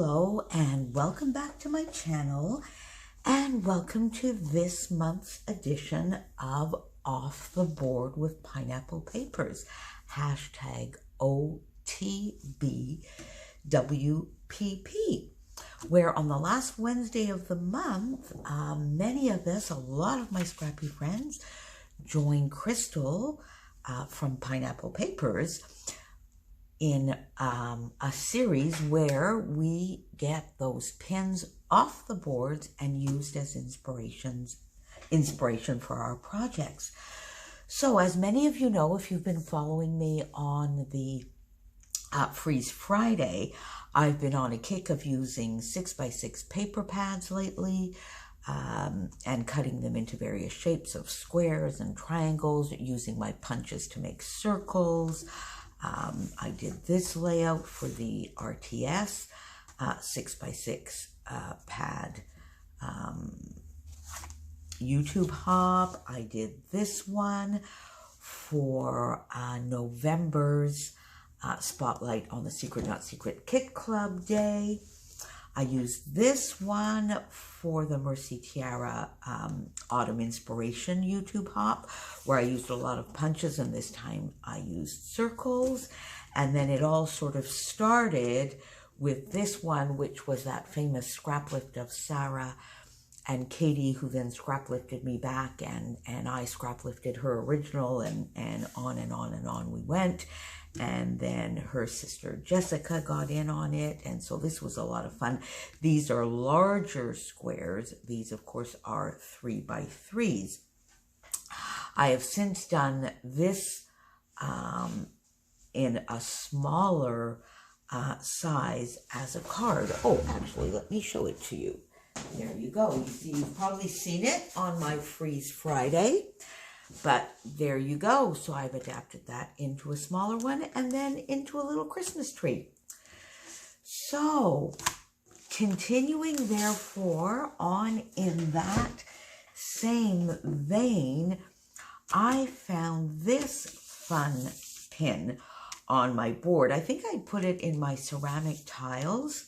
Hello and welcome back to my channel, and welcome to this month's edition of Off the Board with Pineapple Papers, hashtag OTBWPP, where on the last Wednesday of the month, many of us, a lot of my scrappy friends, join Crystal from Pineapple Papers in a series where we get those pins off the boards and used as inspiration for our projects. So as many of you know, if you've been following me on the Freeze Friday, I've been on a kick of using 6x6 paper pads lately, and cutting them into various shapes of squares and triangles, using my punches to make circles. I did this layout for the RTS 6x6 pad YouTube hop. I did this one for November's Spotlight on the Secret Not Secret Kit Club Day. I used this one for the Mercy Tiara Autumn Inspiration YouTube hop, where I used a lot of punches, and this time I used circles. And then it all sort of started with this one, which was that famous scrap lift of Sarah and Katie, who then scrap lifted me back, and I scrap lifted her original, and on and on and on we went. And then her sister Jessica got in on it, and so this was a lot of fun. These are larger squares. These, of course, are 3x3s. I have since done this in a smaller size as a card. Oh, actually, let me show it to you. There you go. You see, you've probably seen it on my Freeze Friday. But there you go. So I've adapted that into a smaller one and then into a little Christmas tree. So continuing therefore on in that same vein, I found this fun pin on my board. I think I put it in my ceramic tiles.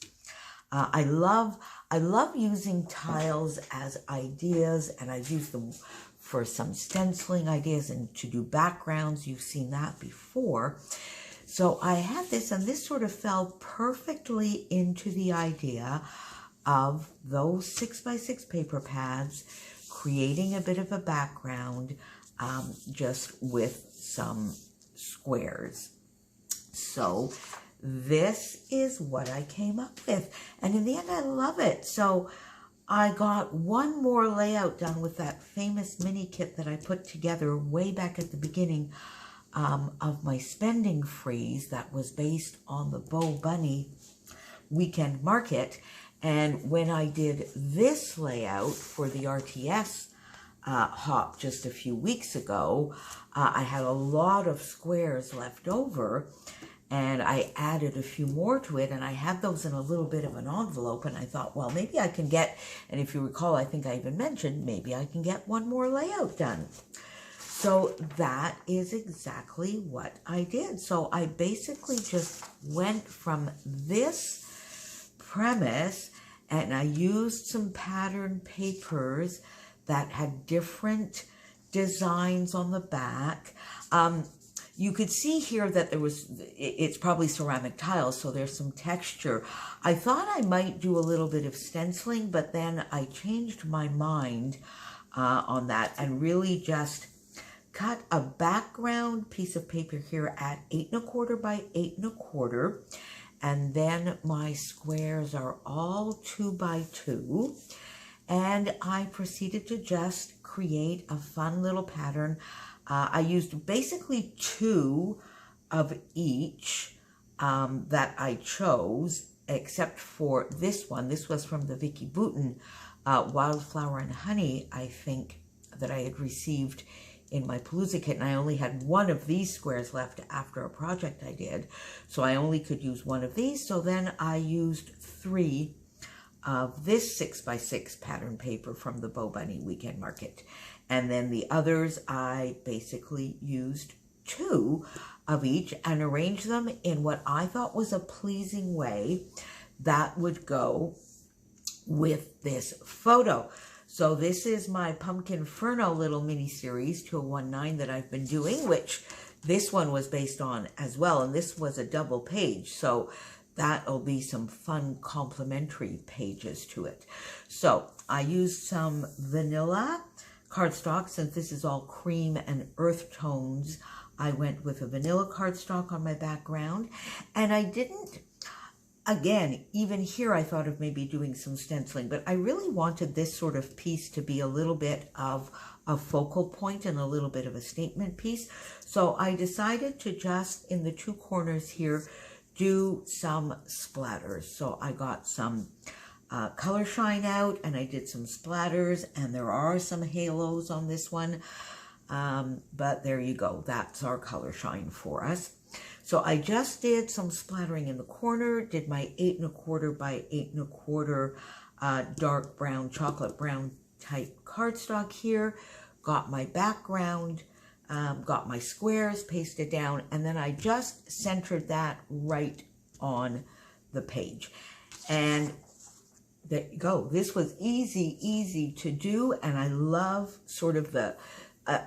I love using tiles as ideas, and I've used them for some stenciling ideas and to do backgrounds. You've seen that before. So I had this, and this sort of fell perfectly into the idea of those 6x6 paper pads, creating a bit of a background just with some squares. So this is what I came up with, and in the end I love it. So I got one more layout done with that famous mini kit that I put together way back at the beginning of my spending freeze, that was based on the Bo Bunny weekend market. And when I did this layout for the RTS hop just a few weeks ago, I had a lot of squares left over, and I added a few more to it, and I had those in a little bit of an envelope, and I thought, well, maybe I can get, and if you recall, I think I even mentioned, maybe I can get one more layout done. So that is exactly what I did. So I basically just went from this premise, and I used some pattern papers that had different designs on the back. You could see here that it's probably ceramic tiles, so there's some texture. I thought I might do a little bit of stenciling, but then I changed my mind on that and really just cut a background piece of paper here at 8 1/4 by 8 1/4. And then my squares are all 2x2. And I proceeded to just create a fun little pattern. I used basically 2 of each that I chose, except for this one. This was from the Vicky Boutin Wildflower and Honey, I think, that I had received in my Palooza kit. And I only had one of these squares left after a project I did. So I only could use one of these. So then I used 3 of this 6x6 pattern paper from the Bo Bunny weekend market. And then the others, I basically used 2 of each and arranged them in what I thought was a pleasing way that would go with this photo. So this is my Pumpkinferno little mini series 2019 that I've been doing, which this one was based on as well, and this was a double page, so that'll be some fun complementary pages to it. So I used some vanilla cardstock. Since this is all cream and earth tones, I went with a vanilla cardstock on my background, and I didn't, again, even here I thought of maybe doing some stenciling, but I really wanted this sort of piece to be a little bit of a focal point and a little bit of a statement piece. So I decided to just, in the two corners here, do some splatters. So I got some color shine out, and I did some splatters, and there are some halos on this one. But there you go. That's our color shine for us. So I just did some splattering in the corner, did my 8 1/4 by 8 1/4 dark brown, chocolate brown type cardstock here, got my background, got my squares pasted down, and then I just centered that right on the page. And there you go. This was easy to do, and I love sort of the,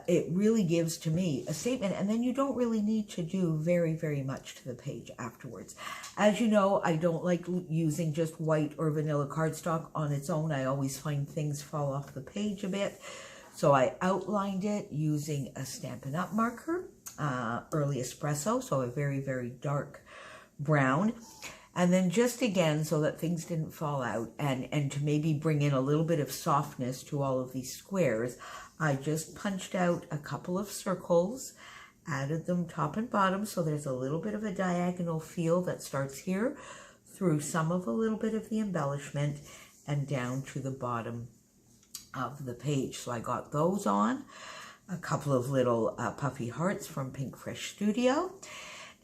it really gives to me a statement, and then you don't really need to do very much to the page afterwards. As you know, I don't like using just white or vanilla cardstock on its own. I always find things fall off the page a bit. So I outlined it using a Stampin' Up marker, Early Espresso, so a very dark brown. And then just again, so that things didn't fall out, and to maybe bring in a little bit of softness to all of these squares, I just punched out a couple of circles, added them top and bottom, so there's a little bit of a diagonal feel that starts here through some of a little bit of the embellishment and down to the bottom of the page. So I got those on, a couple of little puffy hearts from Pink Fresh Studio,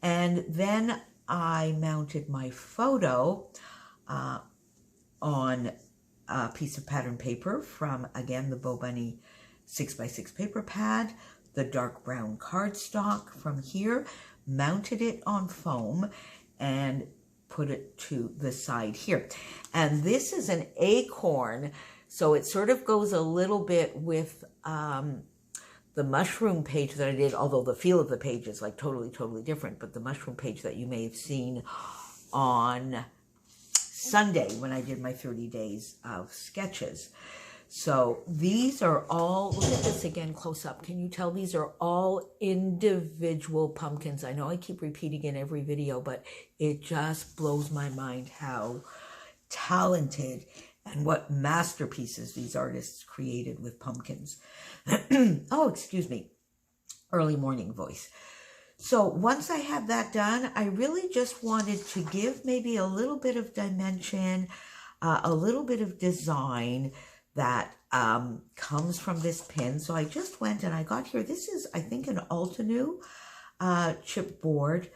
and then I mounted my photo on a piece of pattern paper from, again, the Bo Bunny 6x6 paper pad, the dark brown cardstock from here, mounted it on foam, and put it to the side here. And this is an Acorn, so it sort of goes a little bit with the mushroom page that I did, although the feel of the page is like totally different, but the mushroom page that you may have seen on Sunday when I did my 30 days of sketches. So these are all, look at this again close up. Can you tell these are all individual pumpkins? I know I keep repeating in every video, but it just blows my mind how talented and what masterpieces these artists created with pumpkins. Oh, excuse me, early morning voice. So once I had that done, I really just wanted to give maybe a little bit of dimension, a little bit of design that comes from this pin. So I just went and I got here, this is, I think, an Altenew chipboard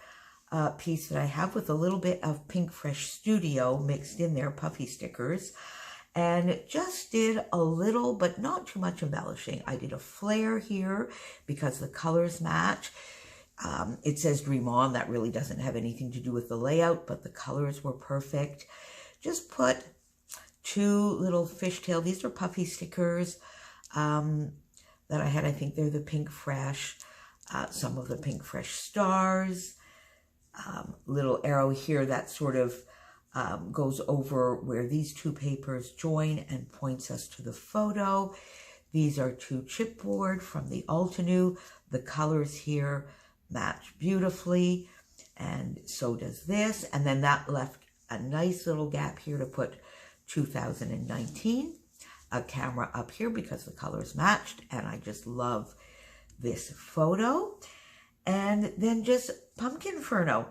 piece that I have with a little bit of Pink Fresh Studio mixed in there, puffy stickers. And just did a little, but not too much embellishing. I did a flare here because the colors match. It says Dream On. That really doesn't have anything to do with the layout, but the colors were perfect. Just put two little fishtail. These are puffy stickers that I had. I think they're the Pink Fresh. Some of the Pink Fresh stars. Little arrow here that sort of goes over where these two papers join and points us to the photo. These are two chipboard from the Altenew. The colors here match beautifully, and so does this. And then that left a nice little gap here to put 2019, a camera up here because the colors matched, and I just love this photo. And then just Pumpkinferno,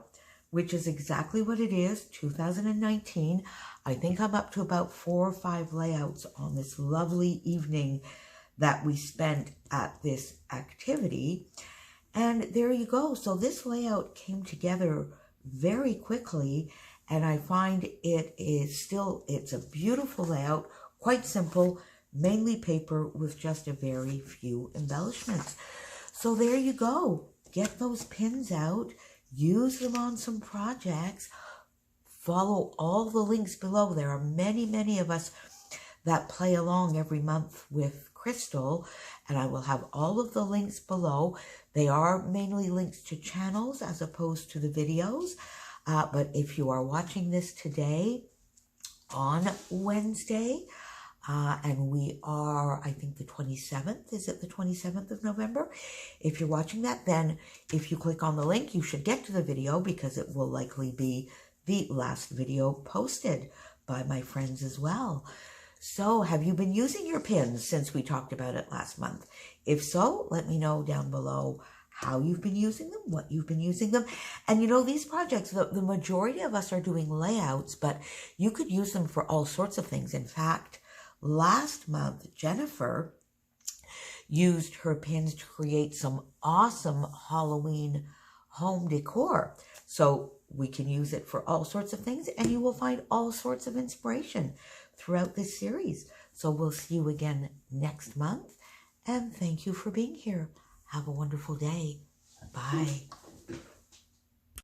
which is exactly what it is, 2019. I think I'm up to about 4 or 5 layouts on this lovely evening that we spent at this activity. And there you go. So this layout came together very quickly, and I find it is still, it's a beautiful layout, quite simple, mainly paper with just a very few embellishments. So there you go. Get those pins out. Use them on some projects. follow all the links below. There are many, many of us that play along every month with Crystal, and I will have all of the links below. They are mainly links to channels as opposed to the videos, but if you are watching this today on Wednesday, and we are, I think, the 27th. Is it the 27th of November? If you're watching that, then if you click on the link, you should get to the video because it will likely be the last video posted by my friends as well. So have you been using your pins since we talked about it last month? If so, let me know down below how you've been using them, what you've been using them. And you know, these projects, the majority of us are doing layouts, but you could use them for all sorts of things. In fact, last month, Jennifer used her pins to create some awesome Halloween home decor. So we can use it for all sorts of things, and you will find all sorts of inspiration throughout this series. So we'll see you again next month, and thank you for being here. Have a wonderful day. Bye.